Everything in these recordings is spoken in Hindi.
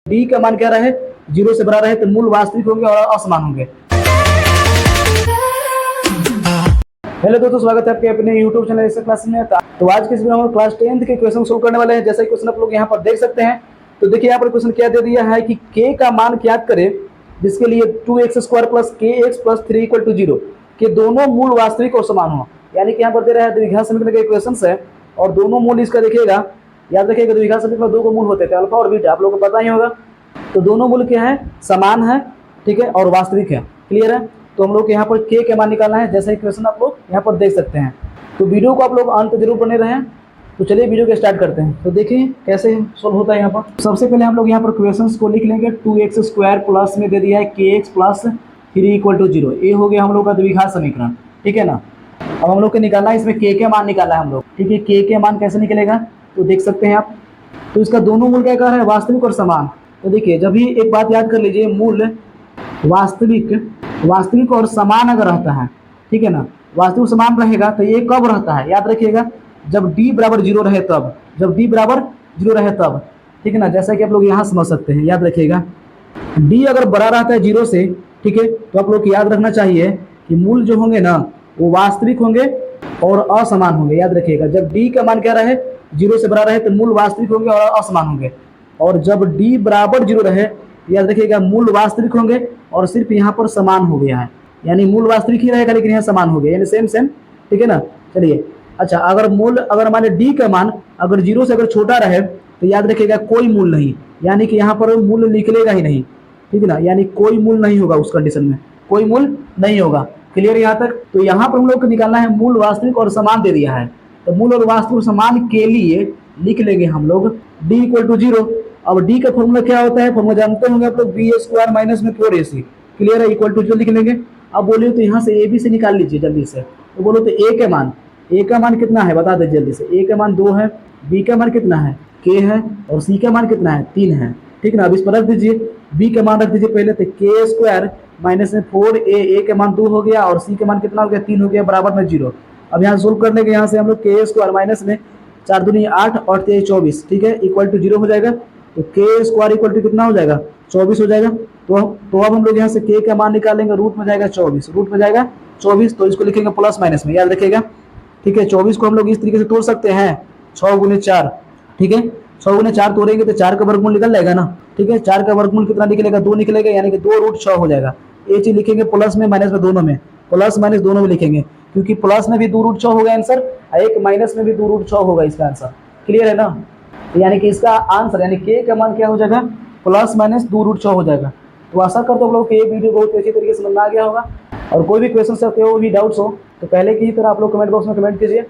डी का मान क्या रहे, 0 से बड़ा रहे तो मूल वास्तविक होंगे और असमान होंगे। हेलो दोस्तों, स्वागत है आपके अपने YouTube चैनल एक्सेल क्लास में। तो आज के इस वीडियो में हम क्लास 10 के क्वेश्चन सोल्व करने वाले हैं। जैसे क्वेश्चन आप लोग यहाँ पर देख सकते हैं। तो देखिए यहाँ पर क्वेश्चन क्या दे दिया है कि k का मान ज्ञात करें जिसके लिए 2x² प्लस kx प्लस 3 = 0 के दोनों मूल वास्तविक और समान हो। यानी कि यहाँ पर दे रहा है द्विघात समीकरण का क्वेश्चन है और दोनों मूल इसका देखिएगा, याद रखिएगा द्विघात समीकरण में दो को मूल होते थे, अल्फा और बीटा, आप लोगों को पता ही होगा। तो दोनों मूल क्या है, समान है, ठीक है, और वास्तविक है। क्लियर है। तो हम लोग यहाँ पर k के मान निकालना है, जैसा क्वेश्चन आप लोग यहाँ पर देख सकते हैं। तो वीडियो को आप लोग अंत जरूर बने रहें। तो चलिए वीडियो को स्टार्ट करते हैं। तो देखिए कैसे सोल्व होता है। यहाँ पर सबसे पहले हम लोग यहाँ पर क्वेश्चंस को लिख लेंगे। 2x² प्लस में दे दिया है kx प्लस 3 = 0। ये हो गया हम लोग का द्विघात समीकरण, ठीक है ना। अब हम लोग को निकालना है, इसमें k के मान निकालना है हम लोग, ठीक है। k के मान कैसे निकलेगा तो देख सकते हैं आप। तो इसका दोनों मूल क्या है, वास्तविक और समान। तो देखिए जब भी एक बात याद कर लीजिए, मूल वास्तविक और समान अगर रहता है, ठीक है ना, वास्तविक समान रहेगा तो ये कब रहता है, याद रखिएगा जब d बराबर 0 रहे तब, जब d बराबर 0 रहे तब, ठीक है ना। जैसा कि आप लोग यहाँ समझ सकते हैं, याद रखिएगा d अगर बड़ा रहता है 0 से, ठीक है, तो आप लोग को याद रखना चाहिए कि मूल जो होंगे ना वो वास्तविक होंगे और असमान होंगे। याद रखिएगा जब d का मान क्या रहे, 0 से बड़ा रहे तो मूल वास्तविक होंगे और असमान होंगे, और जब d बराबर 0 रहे, याद रखिएगा मूल वास्तविक होंगे और सिर्फ यहाँ पर समान हो गया है, यानी मूल वास्तविक ही रहेगा लेकिन यहाँ समान हो गया, यानी सेम, ठीक है ना। चलिए अच्छा, अगर माने d का मान अगर 0 से अगर छोटा रहे तो याद रखिएगा कोई मूल नहीं, यानी कि यहाँ पर मूल निकलेगा ही नहीं, ठीक है ना, यानी कोई मूल नहीं होगा, उस कंडीशन में कोई मूल नहीं होगा। क्लियर यहाँ तक। तो यहाँ पर हम लोग को निकालना है मूल वास्तविक और समान दे दिया है, तो मूल और वास्तविक समान के लिए लिख लेंगे हम लोग d = 0। अब d का फॉर्मूला क्या होता है, फॉर्मूला जानते होंगे आप लोग, b² माइनस में 4ac। क्लियर है, इक्वल टू 0 लिख लेंगे। अब बोलिए तो यहाँ से a b से निकाल लीजिए जल्दी से। तो बोलो तो a का मान कितना है, बता दे जल्दी से। a का मान 2 है, b का मान कितना है, k है, और c का मान कितना है, 3 है, ठीक ना। अब इस पर रख दीजिए, b का मान रख दीजिए पहले, तो k² माइनस में 4a का मान 2 हो गया और c का मान कितना हो गया, 3 हो गया, बराबर में 0। अब यहाँ सोल्व करने के यहाँ से हम लोग k² माइनस में 4 दूनी 8 और 3 24, ठीक है, इक्वल टू 0 हो जाएगा। तो k² इक्वल टू कितना हो जाएगा, 24 हो जाएगा। तो अब हम लोग यहाँ से k का मान निकालेंगे, रूट में जाएगा 24, रूट में जाएगा 24, तो इसको लिखेंगे प्लस माइनस में, याद रखिएगा, ठीक है। 24 को हम लोग इस तरीके से तोड़ सकते हैं, 6 × 4, ठीक है, 6 × 4 तोड़ेंगे तो 4 का वर्गमूल निकल जाएगा ना, ठीक है। 4 का वर्गमूल कितना निकलेगा, 2 निकलेगा, यानी कि 2√6 हो जाएगा। ये चीज लिखेंगे प्लस में माइनस में दोनों में, प्लस माइनस दोनों में लिखेंगे, क्योंकि प्लस में भी 2√6 होगा आंसर, एक माइनस में भी 2√6 होगा इसका आंसर। क्लियर है ना। यानी कि इसका आंसर यानी k का मान क्या हो जाएगा, प्लस माइनस 2√6 हो जाएगा। तो आशा करते हो आप लोग कि ये वीडियो बहुत अच्छी तरीके से समझ में आ गया होगा। और कोई भी क्वेश्चन से कोई भी डाउट्स हो तो पहले की ही तरह आप लोग कमेंट बॉक्स में कमेंट कीजिए,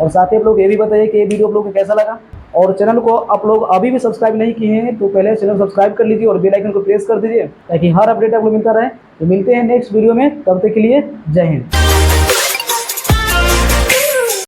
और साथ ही आप लोग ये भी बताइए कि ये वीडियो आप लोग को कैसा लगा। और चैनल को आप लोग अभी भी सब्सक्राइब नहीं किए हैं तो पहले चैनल सब्सक्राइब कर लीजिए और बेल आइकन को प्रेस कर दीजिए, ताकि हर अपडेट आपको मिलता रहे। तो मिलते हैं नेक्स्ट वीडियो में, तब तक के लिए जय हिंद।